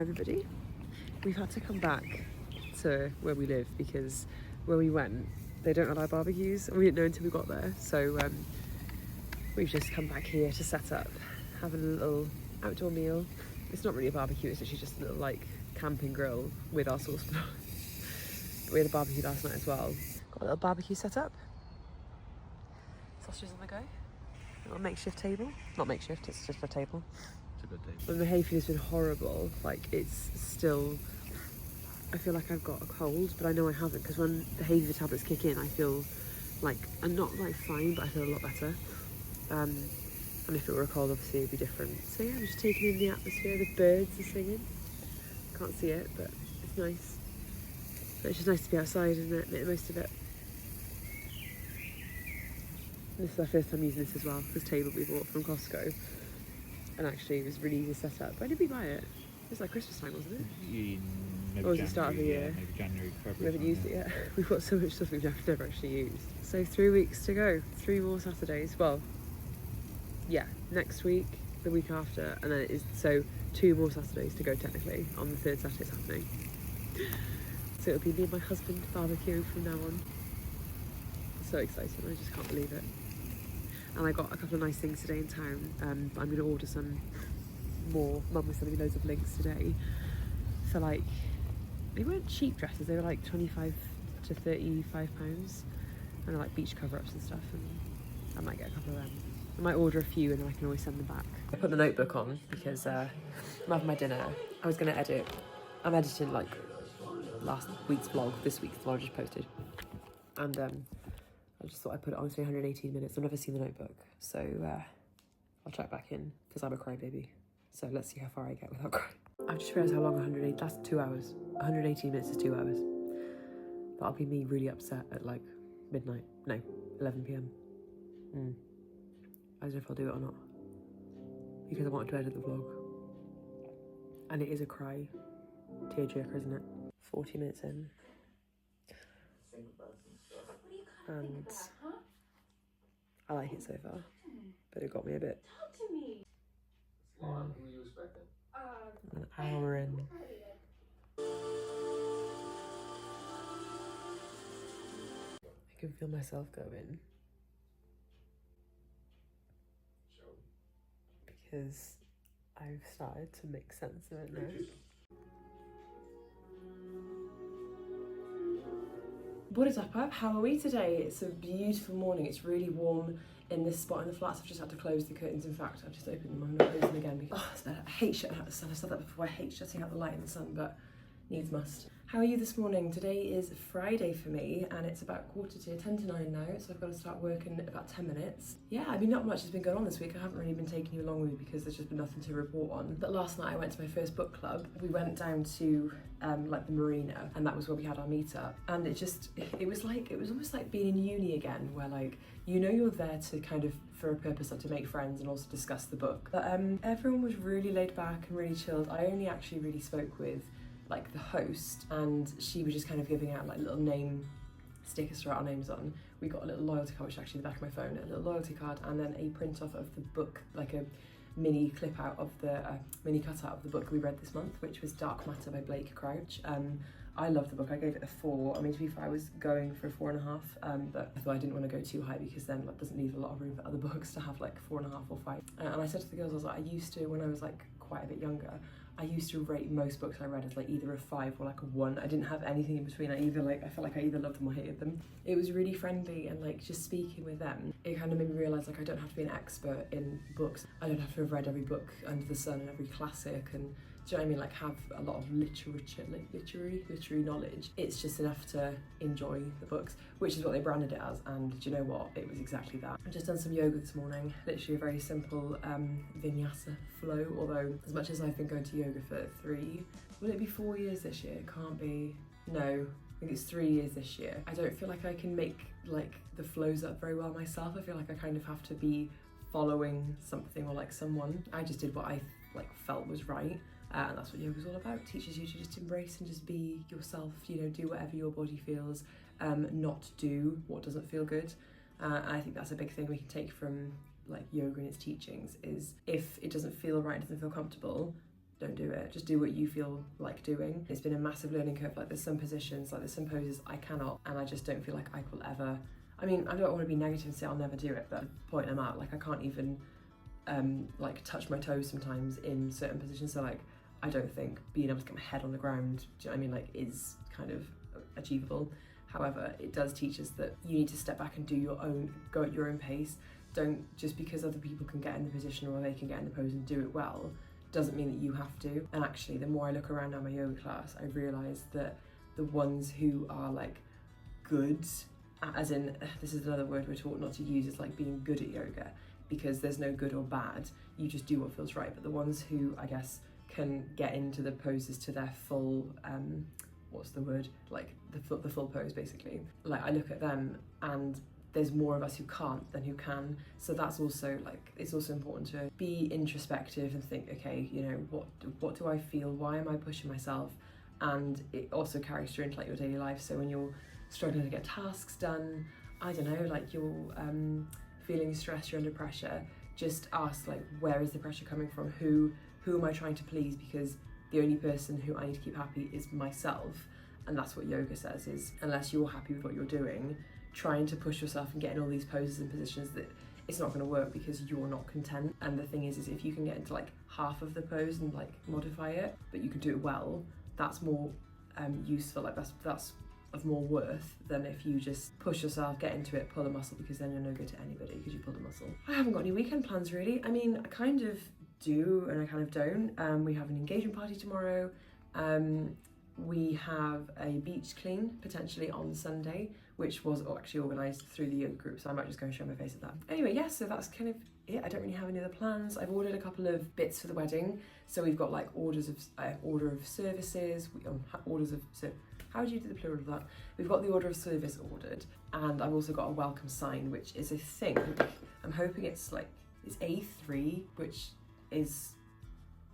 Everybody, we've had to come back to where we live because where we went, they don't allow barbecues, and we didn't know until we got there. So we've just come back here to set up, having a little outdoor meal. It's not really a barbecue, it's actually just a little like camping grill with our sauce. But we had a barbecue last night as well. Got a little barbecue set up. Sausages on the go. A little makeshift table. Not makeshift, it's just a table. It's a good table. When the hay fever's been horrible, like it's still, I feel like I've got a cold, but I know I haven't, because when the hay fever tablets kick in, I feel like, I'm not like fine, but I feel a lot better. And if it were a cold, obviously it'd be different. So yeah, I'm just taking in the atmosphere. The birds are singing. Can't see it, but it's nice. It's just nice to be outside, isn't it? Make the most of it. This is our first time using this as well, this table we bought from Costco. And actually it was really easy to set up. When did we buy it? It was like Christmas time, wasn't it? Maybe or was it the start of the year? Yeah, maybe January, February. We haven't used it yet. We've got so much stuff we've never actually used. So 3 weeks to go. 3 more Saturdays. Well, yeah, next week, the week after, and then it is, so 2 more Saturdays to go technically. On the 3rd Saturday it's happening. So it'll be me and my husband barbecuing from now on. So exciting, I just can't believe it. And I got a couple of nice things today in town, but I'm going to order some more. Mum was sending me loads of links today for like, they weren't cheap dresses, they were like 25 to 35 pounds, and they're like beach cover-ups and stuff, and I might get a couple of them. I might order a few and then I can always send them back. I put the notebook on because I'm having my dinner. I was going to edit. I'm editing like last week's vlog, this week's vlog I just posted, and I just thought I'd put it on. It's 118 minutes. I've never seen the notebook, so I'll check back in because I'm a crybaby. So let's see how far I get without crying. I've just realised how long 108, that's 2 hours. 118 minutes is 2 hours. That'll be me really upset at like midnight. No, 11 p.m. I don't know if I'll do it or not, because I wanted to edit the vlog. And it is a cry tearjerker, isn't it? 40 minutes in. And I like it so far, but it got me a bit. An hour in. I can feel myself going. Because I've started to make sense of it now. What is up? How are we today? It's a beautiful morning. It's really warm in this spot in the flats. I've just had to close the curtains. In fact, I've just opened them. I'm not closing them again because it's better. I hate shutting out the sun. I said that before. I hate shutting out the light in the sun, but needs must. How are you this morning? Today is Friday for me, and it's about 10 to 9 now, so I've got to start working in about 10 minutes. Yeah, I mean, not much has been going on this week. I haven't really been taking you along with me because there's just been nothing to report on. But last night I went to my first book club. We went down to like the marina, and that was where we had our meetup. And it was almost like being in uni again, where like, you know, you're there to kind of, for a purpose, like to make friends and also discuss the book. But everyone was really laid back and really chilled. I only actually really spoke with like the host, and she was just kind of giving out like little name stickers to write our names on. We got a little loyalty card, which is actually the back of my phone, a little loyalty card, and then a print off of the book, like a mini clip out of the mini cutout of the book we read this month, which was Dark Matter by Blake Crouch. I love the book. I gave it a 4. I mean, to be fair, I was going for a 4.5, but I thought I didn't want to go too high because then that doesn't leave a lot of room for other books to have like 4.5 or 5. And I said to the girls, I was like, I used to, when I was like quite a bit younger, I used to rate most books I read as like either a 5 or like a 1. I didn't have anything in between. I felt like I either loved them or hated them. It was really friendly, and like just speaking with them, it kind of made me realise like I don't have to be an expert in books. I don't have to have read every book under the sun and every classic, and do you know what I mean? Like have a lot of literature, like literary knowledge. It's just enough to enjoy the books, which is what they branded it as, and do you know what? It was exactly that. I've just done some yoga this morning, literally a very simple vinyasa flow, although as much as I've been going to yoga for 4 years this year? It can't be, no, I think it's 3 years this year. I don't feel like I can make like the flows up very well myself. I feel like I kind of have to be following something or like someone. I just did what I like felt was right. And that's what yoga's all about. It teaches you to just embrace and just be yourself, you know, do whatever your body feels, not do what doesn't feel good. And I think that's a big thing we can take from like yoga and its teachings, is if it doesn't feel right, doesn't feel comfortable, don't do it. Just do what you feel like doing. It's been a massive learning curve. Like there's some positions, like there's some poses I cannot, and I just don't feel like I will ever, I mean, I don't want to be negative and say I'll never do it, but the point I'm at, like I can't even like touch my toes sometimes in certain positions. So like I don't think being able to get my head on the ground, do you know what I mean, like is kind of achievable. However, it does teach us that you need to step back and do your own, go at your own pace. Don't, just because other people can get in the position or they can get in the pose and do it well, doesn't mean that you have to. And actually, the more I look around at my yoga class, I realise that the ones who are like good, as in, this is another word we're taught not to use, is like being good at yoga, because there's no good or bad, you just do what feels right. But the ones who, I guess, can get into the poses to their full, what's the word, like the full pose basically, like I look at them and there's more of us who can't than who can. So that's also like, it's also important to be introspective and think, okay, you know, what do I feel? Why am I pushing myself? And it also carries through into like your daily life. So when you're struggling to get tasks done, I don't know, like you're feeling stressed, you're under pressure, just ask like, where is the pressure coming from? Who am I trying to please? Because the only person who I need to keep happy is myself. And that's what yoga says, is unless you're happy with what you're doing, trying to push yourself and get in all these poses and positions, that it's not going to work because you're not content. And the thing is if you can get into like half of the pose and like modify it, but you can do it well, that's more useful, like that's of more worth than if you just push yourself, get into it, pull a muscle, because then you're no good to anybody because you pulled a muscle. I haven't got any weekend plans really. I mean, I kind of do and I kind of don't. We have an engagement party tomorrow. We have a beach clean potentially on Sunday, which was actually organised through the yoga group, so I might just go and show my face at that. Anyway, yes, so that's kind of it. I don't really have any other plans. I've ordered a couple of bits for the wedding, so we've got like order of services, how do you do the plural of that? We've got the order of service ordered, and I've also got a welcome sign, which is, I think, I'm hoping it's A3, which is,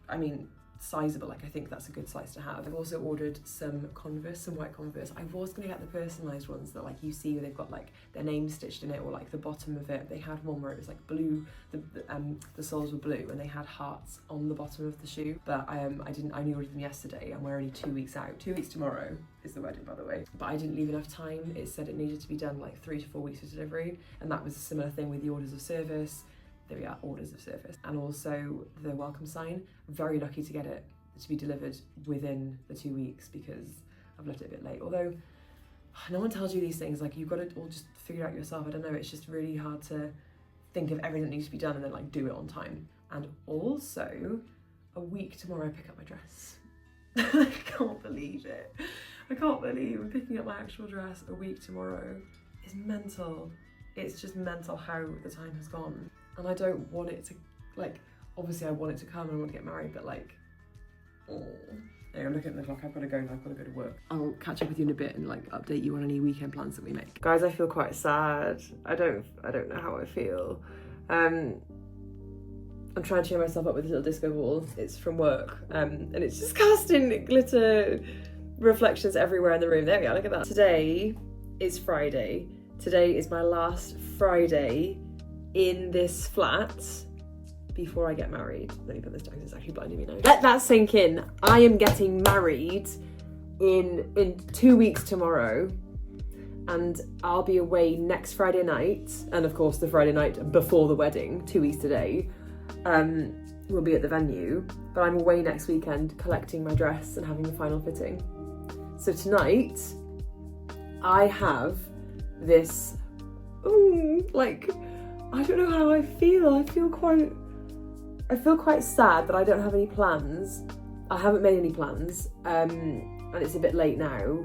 I mean, sizable. Like I think that's a good size to have. I've also ordered some Converse, some white Converse. I was gonna get the personalised ones that like you see where they've got like their name stitched in it, or like the bottom of it. They had one where it was like blue, the soles were blue and they had hearts on the bottom of the shoe, but I only ordered them yesterday and we're only 2 weeks out. 2 weeks tomorrow is the wedding, by the way, but I didn't leave enough time. It said it needed to be done like 3 to 4 weeks for delivery, and that was a similar thing with the orders of service. There we are, orders of service, and also the welcome sign. Very lucky to get it to be delivered within the 2 weeks, because I've left it a bit late. Although no one tells you these things, like you've got to all just figure it out yourself. I don't know, it's just really hard to think of everything that needs to be done and then like do it on time. And also a week tomorrow I pick up my dress. I can't believe it. I can't believe I'm picking up my actual dress a week tomorrow. It's mental. It's just mental how the time has gone. And I don't want it to, like, obviously I want it to come and I want to get married, but like, oh. Anyway, I'm looking at the clock, I've got to go now, I've got to go to work. I'll catch up with you in a bit and like update you on any weekend plans that we make. Guys, I feel quite sad. I don't know how I feel. I'm trying to cheer myself up with a little disco ball. It's from work, and it's just casting glitter reflections everywhere in the room. There we are, look at that. Today is Friday. Today is my last Friday in this flat before I get married. Let me put this down because it's actually blinding me now. Let that sink in. I am getting married in 2 weeks tomorrow, and I'll be away next Friday night, and of course the Friday night before the wedding, 2 weeks today, we'll be at the venue, but I'm away next weekend collecting my dress and having the final fitting. So tonight I have this, like, I don't know how I feel. I feel quite sad that I don't have any plans. I haven't made any plans, and it's a bit late now,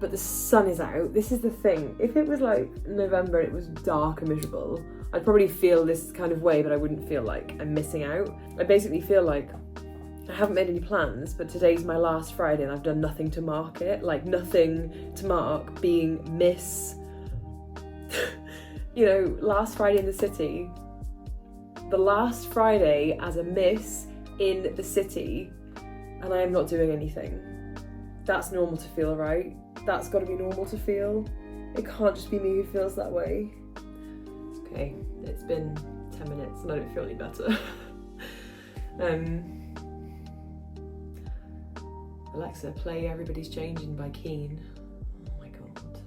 but the sun is out. This is the thing. If it was like November and it was dark and miserable, I'd probably feel this kind of way, but I wouldn't feel like I'm missing out. I basically feel like I haven't made any plans, but today's my last Friday and I've done nothing to mark it. Like nothing to mark being Miss, you know, last Friday in the city. The last Friday as a Miss in the city, and I am not doing anything. That's normal to feel, right? That's got to be normal to feel. It can't just be me who feels that way. Okay, it's been 10 minutes and I don't feel any better. Alexa, play Everybody's Changing by Keane. Oh my god.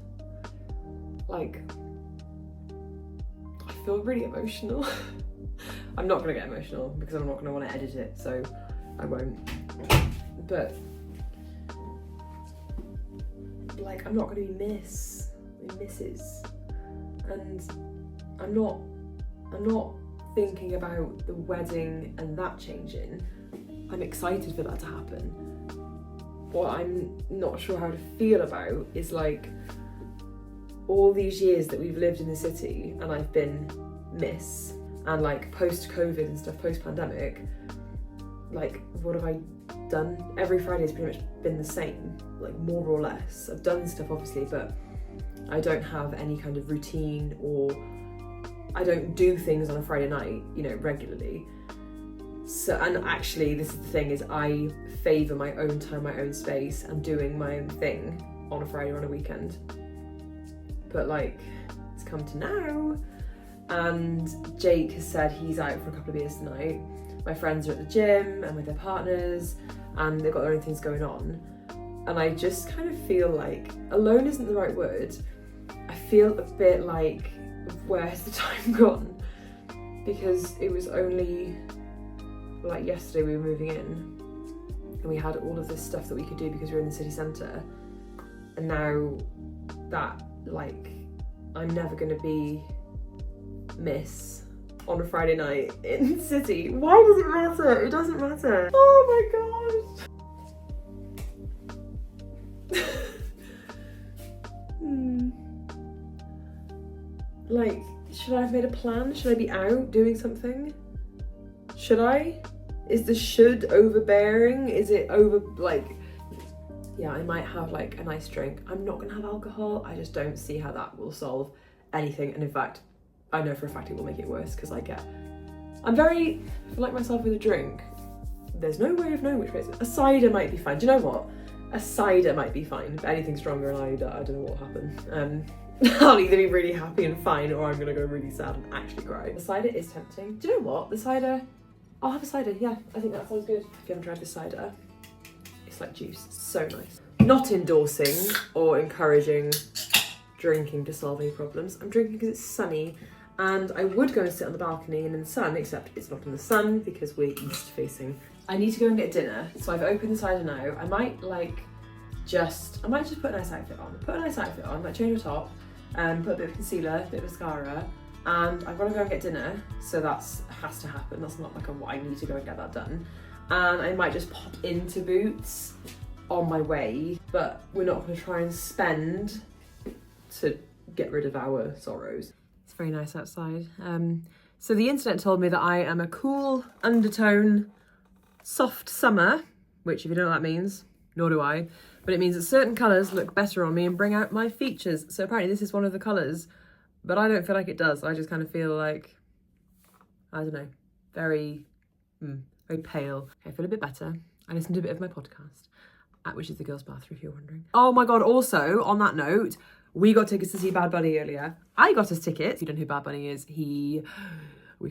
Like, I feel really emotional. I'm not gonna get emotional because I'm not gonna want to edit it, so I won't. But like, I'm not gonna be Mrs. And I'm not thinking about the wedding and that changing. I'm excited for that to happen. What I'm not sure how to feel about is like all these years that we've lived in the city and I've been Miss, and like post-COVID and stuff, post-pandemic, like what have I done? Every Friday's pretty much been the same, like more or less. I've done stuff obviously, but I don't have any kind of routine, or I don't do things on a Friday night, you know, regularly. So, and actually this is the thing, is I favour my own time, my own space, and doing my own thing on a Friday or on a weekend. But like, it's come to now, and Jake has said he's out for a couple of beers tonight. My friends are at the gym and with their partners, and they've got their own things going on. And I just kind of feel like, alone isn't the right word, I feel a bit like, where's the time gone? Because it was only like yesterday we were moving in and we had all of this stuff that we could do because we were in the city centre, and now that, like, I'm never going to be Miss on a Friday night in the city. Why does it matter? It doesn't matter. Oh my god. Like, should I have made a plan? Should I be out doing something? Should I? Is the should overbearing? Is it over, like, yeah, I might have like a nice drink. I'm not gonna have alcohol. I just don't see how that will solve anything. And in fact, I know for a fact it will make it worse, because I feel like myself with a drink, there's no way of knowing which way it's. A cider might be fine. Do you know what? A cider might be fine. If anything stronger, and I don't know what will happen. I'll either be really happy and fine, or I'm gonna go really sad and actually cry. The cider is tempting. Do you know what? The cider, I'll have a cider, yeah. I think that sounds good. If you haven't tried the cider, it's like juice, so nice. Not endorsing or encouraging drinking to solve any problems. I'm drinking because it's sunny, and I would go and sit on the balcony and in the sun, except it's not in the sun because we're east facing. I need to go and get dinner, so I've opened the cider now. I might just put a nice outfit on. Like change the top, put a bit of concealer, a bit of mascara, and I've got to go and get dinner, so that's has to happen. That's not like I need to go and get that done. And I might just pop into Boots on my way, but we're not going to try and spend to get rid of our sorrows. It's very nice outside. So the internet told me that I am a cool undertone soft summer, which if you don't know what that means, nor do I, but it means that certain colours look better on me and bring out my features. So apparently this is one of the colours, but I don't feel like it does. I just kind of feel like, I don't know, very pale. I feel a bit better. I listened to a bit of my podcast, which is the girls' bathroom if you're wondering. Oh my God, also on that note, we got tickets to see Bad Bunny earlier. I got us tickets. If you don't know who Bad Bunny is, we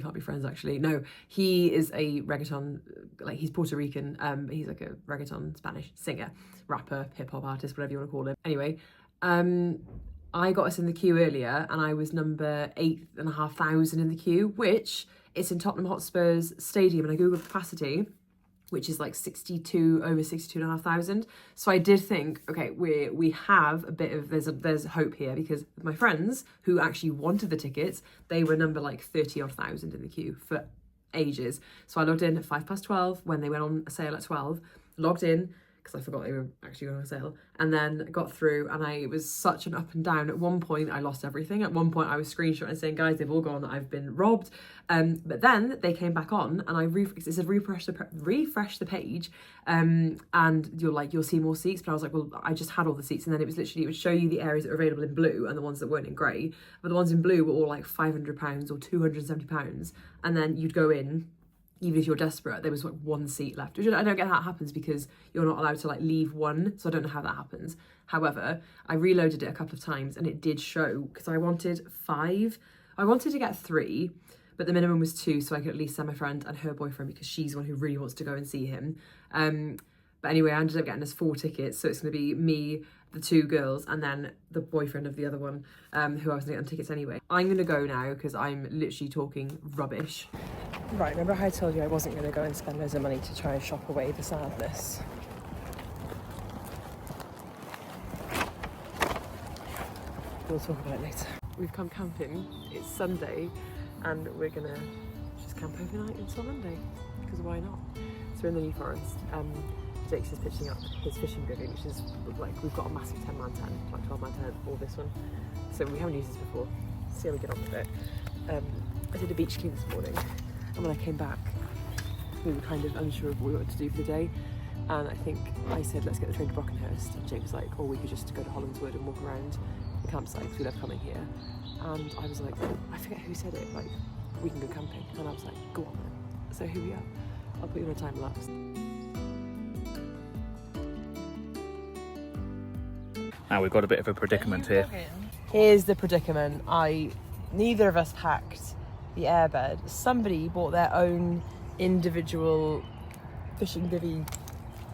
can't be friends actually. No, he is a reggaeton, like he's Puerto Rican. He's like a reggaeton Spanish singer, rapper, hip hop artist, whatever you want to call him. Anyway, I got us in the queue earlier and I was number 8,500 in the queue, which it's in Tottenham Hotspur's stadium, and I googled capacity, which is like over 62,500. So I did think, okay, we have a bit of, there's hope here, because my friends who actually wanted the tickets, they were number like 30,000 in the queue for ages. So I logged in at 12:05 when they went on a sale at 12, logged in, because I forgot they were actually going on sale, and then got through, and it was such an up and down. At one point I lost everything. At one point I was screenshotting saying, guys, they've all gone, I've been robbed. But then they came back on, and it said refresh the page, and you'll see more seats. But I was like, well, I just had all the seats, and then it would show you the areas that were available in blue and the ones that weren't in grey. But the ones in blue were all like £500 or £270, and then you'd go in. Even if you're desperate, there was like one seat left, which I don't get how it happens, because you're not allowed to like leave one, so I don't know how that happens. However, I reloaded it a couple of times and it did show, because I wanted to get 3, but the minimum was 2, so I could at least send my friend and her boyfriend, because she's the one who really wants to go and see him. But But anyway, I ended up getting us 4 tickets, so it's going to be me, the 2 girls, and then the boyfriend of the other one, who I was going to get on tickets anyway. I'm going to go now because I'm literally talking rubbish. Right, remember how I told you I wasn't going to go and spend loads of money to try and shop away the sadness? We'll talk about it later. We've come camping, it's Sunday, and we're going to just camp overnight until Monday, because why not? So we're in the New Forest. Jake's is pitching up his fishing bivvy, which is like, we've got a massive 10-man tent, like 12-man tent, or this one. So we haven't used this before. See how we get on with it. I did a beach clean this morning, and when I came back, we were kind of unsure of what we wanted to do for the day. And I think I said, let's get the train to Brockenhurst. And Jake was like, or we could just go to Hollandswood and walk around the campsite, because we love coming here. And I was like, I forget who said it, like, we can go camping. And I was like, go on then. So here we are. I'll put you on a time lapse. Now we've got a bit of a predicament here. Here's the predicament. Neither of us packed the airbed. Somebody bought their own individual fishing bivvy,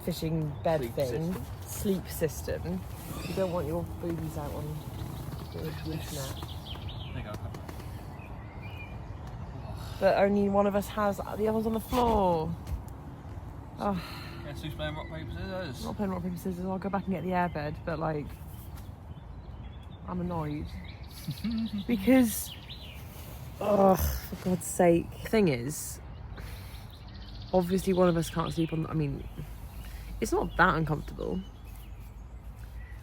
fishing bed sleep system. You don't want your boobies out on the internet. But only one of us has, the other's on the floor. Oh. Guess who's playing rock, paper, scissors? I'm not playing rock, paper, scissors. I'll go back and get the airbed, but like, I'm annoyed. Because, oh, for God's sake. The thing is, obviously one of us can't sleep on, I mean, it's not that uncomfortable.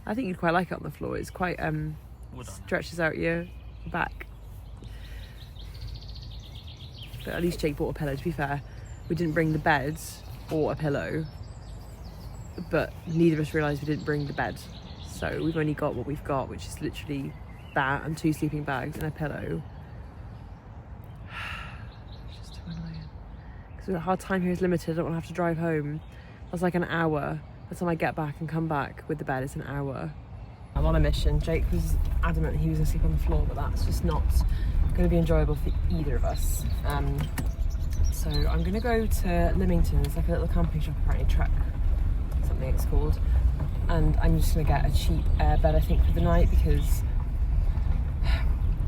I think you'd quite like it on the floor. It's quite, stretches out your back. But at least Jake bought a pillow, to be fair. We didn't bring the bed or a pillow, but neither of us realised we didn't bring the bed. So we've only got what we've got, which is literally that and 2 sleeping bags and a pillow. It's just too annoying. Because our time here is limited. I don't want to have to drive home. That's like an hour. By the time I get back and come back with the bed, it's an hour. I'm on a mission. Jake was adamant he was going to sleep on the floor, but that's just not going to be enjoyable for either of us. So I'm going to go to Leamington. It's like a little camping shop, apparently, Trek, something it's called. And I'm just going to get a cheap airbed, I think, for the night, because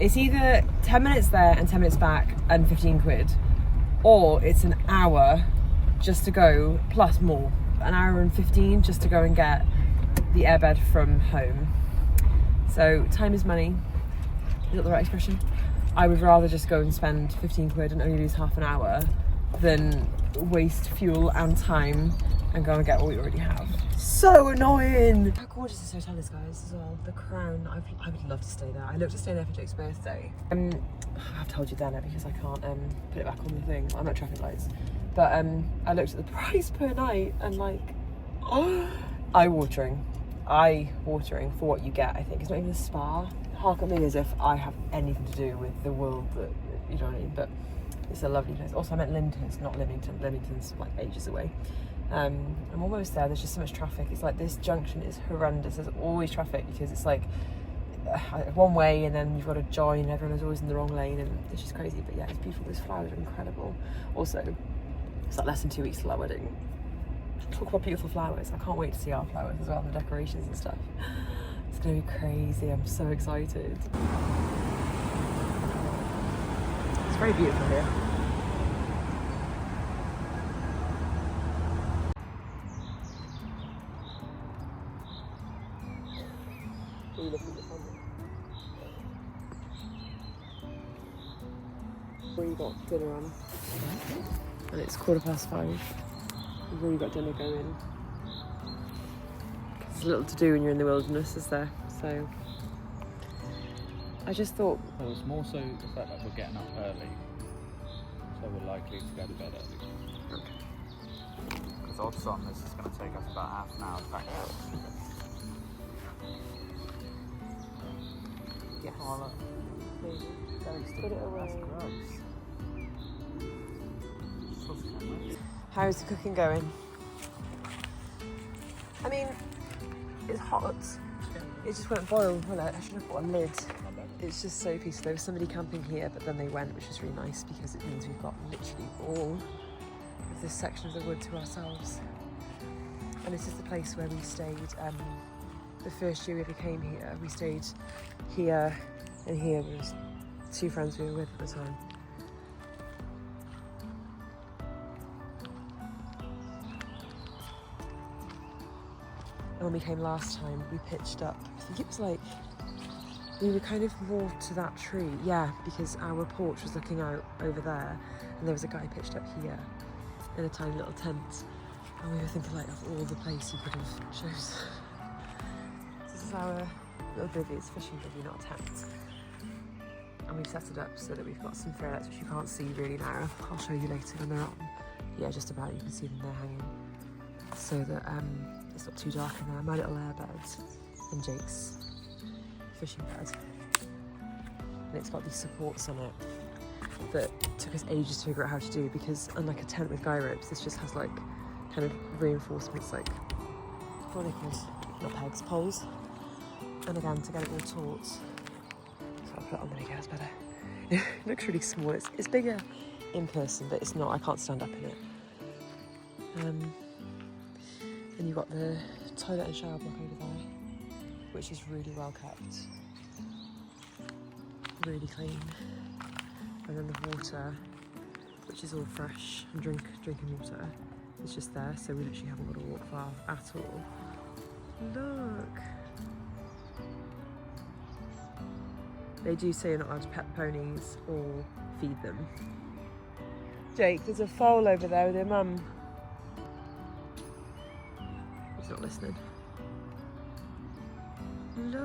it's either 10 minutes there and 10 minutes back and 15 quid, or it's an hour just to go, plus more, an hour and 15 just to go and get the airbed from home. So time is money. Is that the right expression? I would rather just go and spend 15 quid and only lose half an hour than waste fuel and time and go and get what we already have. So annoying! How gorgeous this hotel is, guys, as well. The Crown. I would love to stay there. I looked to stay there for Jake's birthday. I've told you then because I can't put it back on the thing. I'm at traffic lights. But I looked at the price per night and like, oh, eye-watering. Eye-watering for what you get, I think. It's not even a spa. Hark at me as if I have anything to do with the world that, you know what I mean, but it's a lovely place. Also, I meant Linden, it's not Leamington. Leamington's like ages away. I'm almost there. There's just so much traffic. It's like this junction is horrendous. There's always traffic because it's like one way and then you've got to join. Everyone is always in the wrong lane and it's just crazy. But yeah, it's beautiful. These flowers are incredible. Also, it's like less than 2 weeks till our wedding. Talk about beautiful flowers. I can't wait to see our flowers as well and the decorations and stuff. It's going to be crazy. I'm so excited. It's very beautiful here. Where you got dinner on, and it's 5:15. We've already got dinner going. There's little to do when you're in the wilderness, is there? So I just thought. Well, it's more so the fact that we're getting up early, so we're likely to go to bed early. Okay. Because odds on this is going to take us about half an hour to pack up. Yes. Oh, look. Put it away. That's gross. How's the cooking going? I mean, it's hot. It just won't boil, will it? I should have put a lid. It's just so peaceful. There was somebody camping here, but then they went, which was really nice because it means we've got literally all of this section of the wood to ourselves. And this is the place where we stayed the first year we ever came here. We stayed here and here. There was 2 friends we were with at the time. And when we came last time, we pitched up. I think it was like, we were kind of more to that tree. Yeah, because our porch was looking out over there, and there was a guy pitched up here in a tiny little tent. And we were thinking, like, of all the places you could have chose. This is our little bivvy. It's a fishing bivvy, not a tent. And we've set it up so that we've got some threads, which you can't see really now. I'll show you later when they're on. Yeah, just about. You can see them there hanging. So that it's not too dark in there. My little airbed and Jake's fishing bed. And it's got these supports on it that took us ages to figure out how to do, because unlike a tent with guy ropes, this just has like kind of reinforcements, like, what are they called? Not pegs, poles. And again, to get it all taut. So I'll put it on, there you go, it's better. It looks really small. It's bigger in person, but it's not. I can't stand up in it. And you've got the toilet and shower block over there, which is really well kept. Really clean. And then the water, which is all fresh and drinking water, is just there, so we literally haven't got to walk far at all. Look! They do say you're not allowed to pet ponies or feed them. Jake, there's a foal over there with your mum. He's not listening. Look!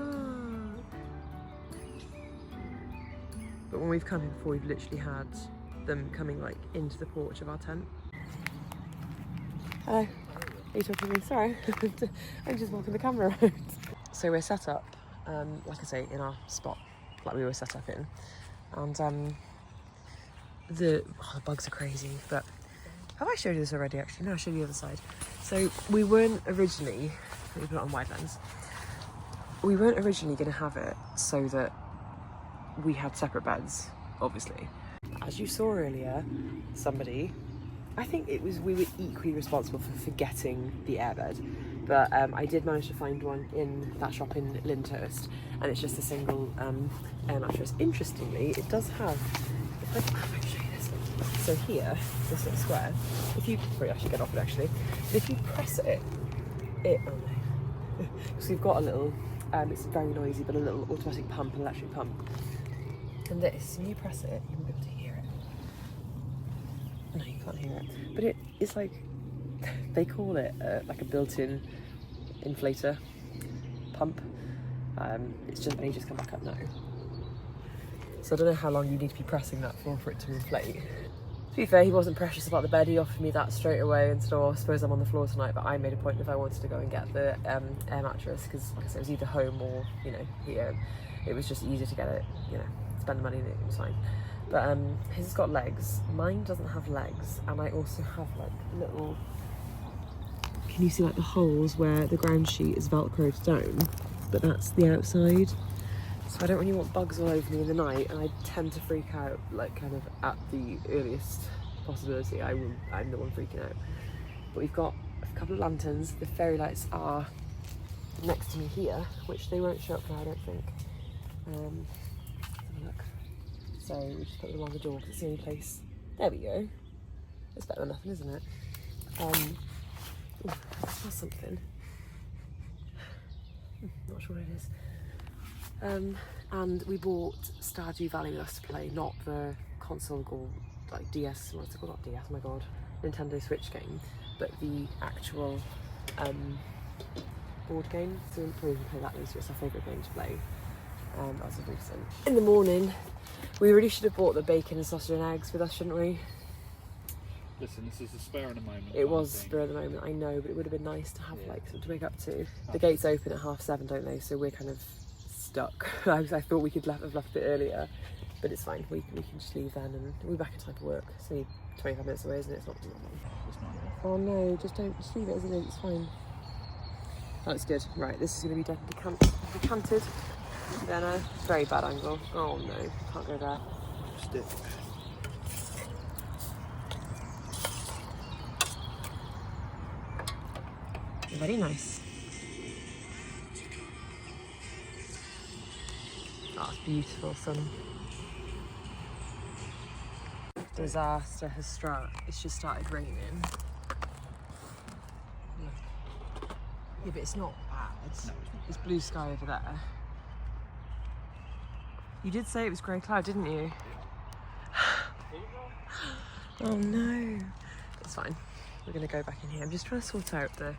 But when we've come here before, we've literally had them coming like into the porch of our tent. Hello. Are you talking to me? Sorry. I'm just walking the camera around. So we're set up, like I say, in our spot, like we were set up in. And the bugs are crazy, but have I showed you this already actually? No, I'll show you the other side. So we weren't originally, let me put it on wide lens. We weren't originally going to have it so that we had separate beds, obviously. As you saw earlier, somebody, I think it was, we were equally responsible for forgetting the airbed, but I did manage to find one in that shop in Lyndhurst, and it's just a single air mattress. Interestingly, it does have, if I can show you this. So here, this little square, if you, probably I should get off it actually, but if you press it, oh no, so we've got a little, it's very noisy, but a little automatic pump, an electric pump. And this, when you press it, you won't be able to hear it. No, you can't hear it. But it's like, they call it like a built-in inflator pump. It's just, they just come back up now. So I don't know how long you need to be pressing that for it to inflate. To be fair, he wasn't precious about the bed. He offered me that straight away and said, oh, I suppose I'm on the floor tonight, but I made a point if I wanted to go and get the air mattress, because like I said, it was either home or, you know, here. It was just easier to get it, you know, spend the money and it was fine. But his has got legs. Mine doesn't have legs, and I also have like little, can you see like the holes where the ground sheet is velcroed down, but that's the outside. So I don't really want bugs all over me in the night, and I tend to freak out like kind of at the earliest possibility. I'm the one freaking out. But we've got a couple of lanterns. The fairy lights are next to me here, which they won't show up now, I don't think. Let's have a look. So we just put them along the door because it's the only place. There we go. It's better than nothing, isn't it? Ooh, I smell something. Not sure what it is. And we bought Stardew Valley with us to play, not the console or like DS, what's it called? Not DS, oh my god, Nintendo Switch game, but the actual board game. So we'll probably play that later. It's our favourite game to play. As of recent. In the morning, we really should have bought the bacon and sausage and eggs with us, shouldn't we? Listen, this is a spur in a moment. It was spur of the moment, I know, but it would have been nice to have like something to wake up to. The gates open at 7:30, don't they? So we're kind of stuck. I thought we could have left a bit earlier, but it's fine. We can just leave then, and we'll be back in time for work. It's only 25 minutes away, isn't it? It's not long. It's not enough. Oh no, just leave it, isn't it? It's fine. That looks good. Right, this is going to be decanted. Then a very bad angle. Oh no, can't go there. Stick. Very nice. Oh, it's beautiful, sun. Disaster has struck. It's just started raining. Look. Yeah, but it's not bad. No, it's not. There's blue sky over there. You did say it was grey cloud, didn't you? Oh no. It's fine. We're gonna go back in here. I'm just trying to sort out the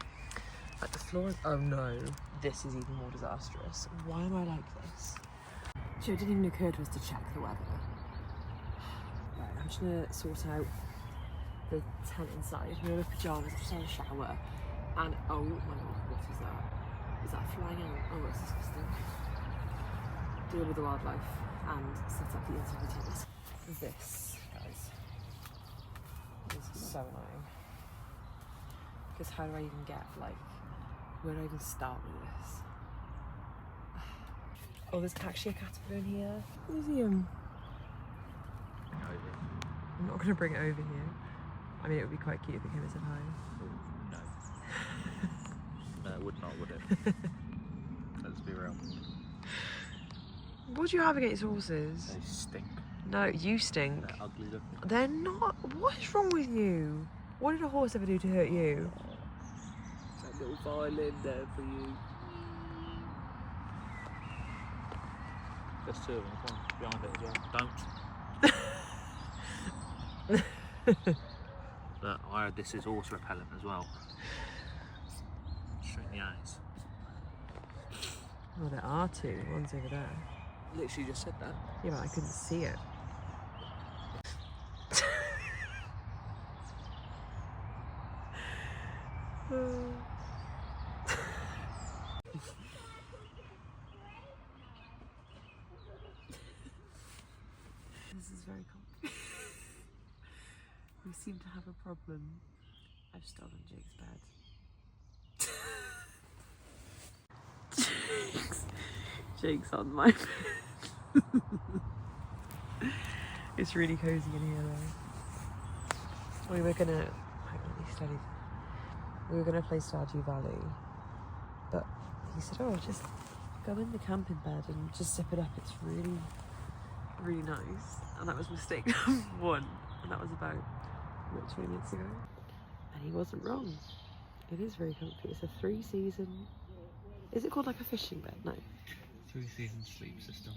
floor. Oh no. This is even more disastrous. Why am I like this? So it didn't even occur to us to check the weather. Right, I'm just gonna sort out the tent inside. We're in my pyjamas, just had a shower. And oh my god, what is that? Is that a flying ant? Oh, it's disgusting. Deal with the wildlife and set up the inside of the tent. This, guys, is so annoying. Because how do I even get, like, where do I even start with this? Oh, there's actually a caterpillar in here. Museum. I'm not going to bring it over here. I mean, it would be quite cute if it came and said hi. No. No, it would not, would it? Let's be real. What do you have against horses? They stink. No, you stink. They're ugly looking. They're not. What is wrong with you? What did a horse ever do to hurt you? That little violin there for you. There's two of them, come on, behind it as well. Don't. But I heard this is horse repellent as well. Straight in the eyes. Oh, there are two. One's over there. Literally just said that. Yeah, but I couldn't see it. This is very complicated. We seem to have a problem. I've stolen Jake's bed. Jake's on my bed. It's really cozy in here though. We were gonna, hang on, he studied. We were gonna play Stardew Valley, but he said, oh, just go in the camping bed and just zip it up. It's really, really nice. And that was mistake number one. And that was about, what, 20 minutes ago? And he wasn't wrong. It is very comfy. It's a 3-season, is it called like a fishing bed? No. 3-season sleep system.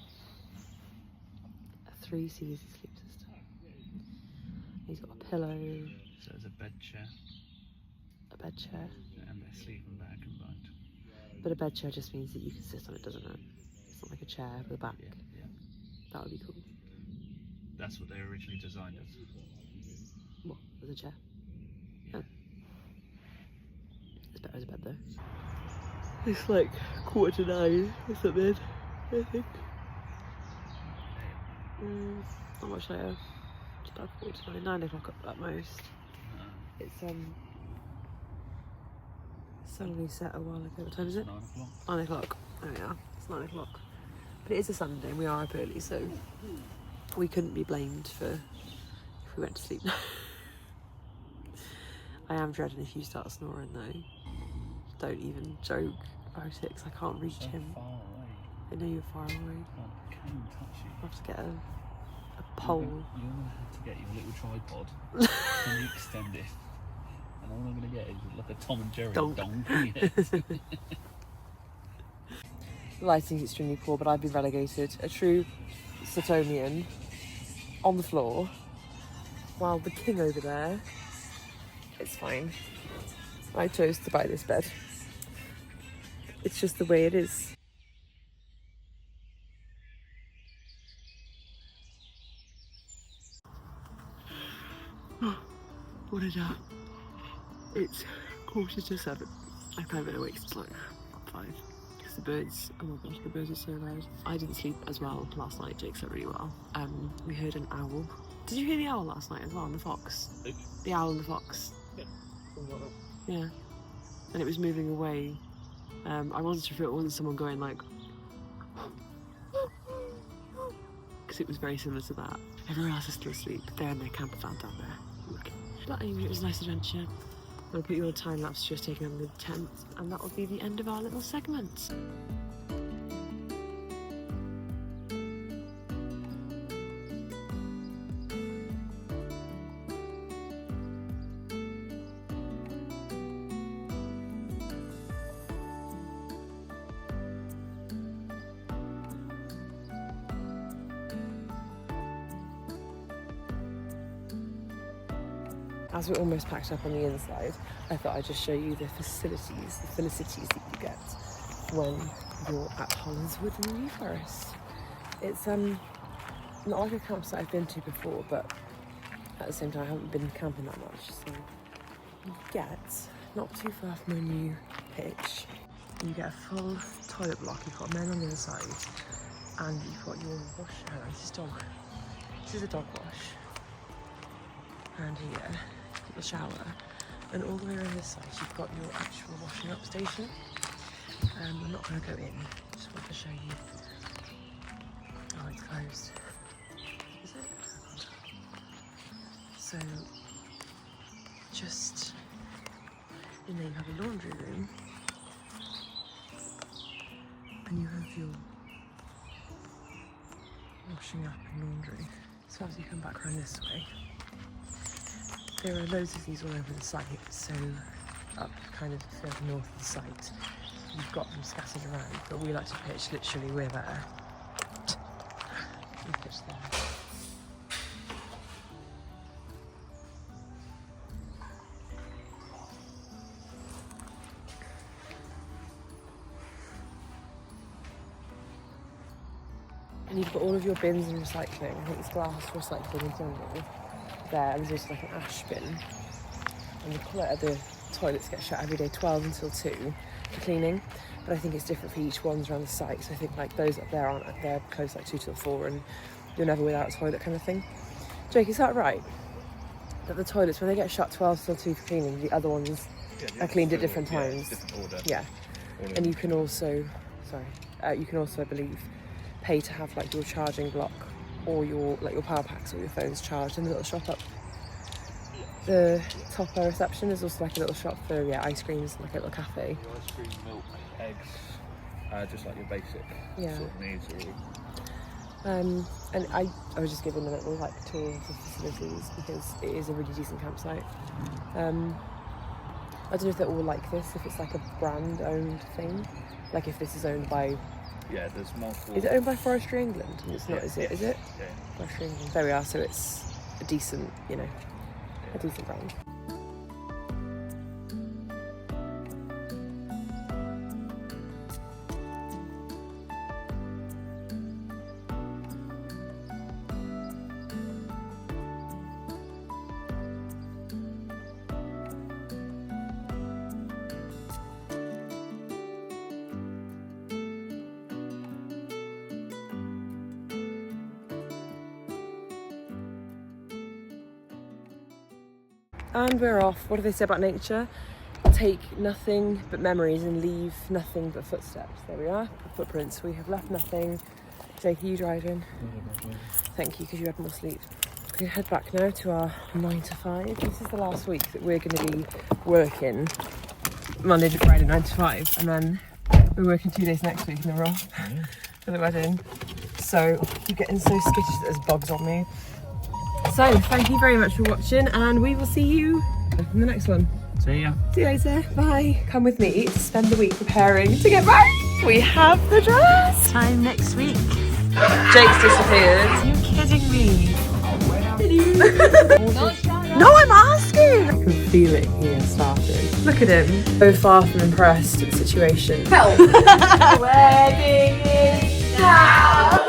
A 3-season sleep system. He's got a pillow. So there's a bed chair. A bed chair. And a sleeping bag combined. But a bed chair just means that you can sit on it, doesn't it? It's not like a chair with a back. Yeah, yeah. That would be cool. That's what they originally designed as. What? As a chair? Yeah. Oh. It's better as a bed though. It's like 8:45 or something, I think. Not much later. It's about 8:49, 9 o'clock at most. It's suddenly set a while ago. What time is it? 9 o'clock. 9 o'clock. Oh yeah, it's 9 o'clock. But it is a Sunday and we are up early, so we couldn't be blamed for if we went to sleep. I am dreading if you start snoring though. Don't even joke about it because I can't reach So him. far away. I know you're far away. I can't touch you. I have to get a pole. You're going to have to get your little tripod and you extend it. And all I'm going to get is like a Tom and Jerry Donk. donk. The lighting's extremely poor, but I've been relegated. A true Sutomian on the floor while the king over there. It's fine. I chose to buy this bed. It's just the way it is. What is that? It's 7:15. I can't been awake since like 5. Because the birds, oh my gosh, the birds are so loud. I didn't sleep as well last night. Jake slept really well. We heard an owl. Did you hear the owl last night as well, and the fox? The owl and the fox. Yeah. And it was moving away. I wasn't sure if it wasn't someone going like, because it was very similar to that. Everyone else is still asleep. They're in their camper van down there. But anyway, it was a nice adventure. I'll put you on a time lapse just taking on the tent, and that will be the end of our little segment. As we're almost packed up on the inside, I thought I'd just show you the facilities that you get when you're at Hollinswood in the New Forest. It's not like a campsite I've been to before, but at the same time I haven't been camping that much, so you get, not too far from a new pitch, you get a full toilet block. You've got men on the other side, and you've got your wash. This is a dog wash. And here, the shower, and all the way around this side you've got your actual washing up station. I'm not going to go in, just want to show you. Oh, it's closed. Is it? So, just in there you have a laundry room, and you have your washing up and laundry. So as you come back around this way, there are loads of these all over the site, so up kind of further north of the site, you've got them scattered around, but we like to pitch literally, we're there. We pitch there. And you've got all of your bins and recycling. I think it's glass recycling in general. There, and there's also like an ash bin, and the toilets get shut every day 12 until 2 for cleaning, but I think it's different for each one's around the site, so I think like those up there aren't, they're closed like 2 till 4 and you're never without a toilet kind of thing. Jake, is that right? That the toilets, when they get shut 12 till 2 for cleaning, the other ones are cleaned at different times? Different order. Yeah. And you can also, I believe, pay to have like your charging block or your power packs or your phones charged in the little shop up the top of reception. There's also like a little shop for ice creams, like a little cafe. Ice cream, milk, eggs, just like your basic sort of needs really. And I was just giving them a little like tour of the facilities because it is a really decent campsite. I don't know if they're all like this, if it's like a brand owned thing, like if this is owned by. Yeah, there's multiple. Is it owned by Forestry England? It's not, is it? Is it? Yeah. Forestry England. There we are. So it's a decent, a decent brand. And we're off. What do they say about nature? Take nothing but memories and leave nothing but footsteps. There we are, footprints. We have left nothing. Jake, are you driving? Thank you, because you had more sleep. We head back now to our 9 to 5. This is the last week that we're going to be working Monday to Friday, 9 to 5, and then we're working 2 days next week, and then we're off for the wedding. So you're getting so skittish that there's bugs on me. So thank you very much for watching, and we will see you in the next one. See ya. See you later. Bye. Come with me to spend the week preparing to get married. We have the dress. Time next week. Jake's disappeared. Are you kidding me? No, I'm asking. I can feel it here started. Look at him. So far from impressed at the situation. Help. Wedding is now.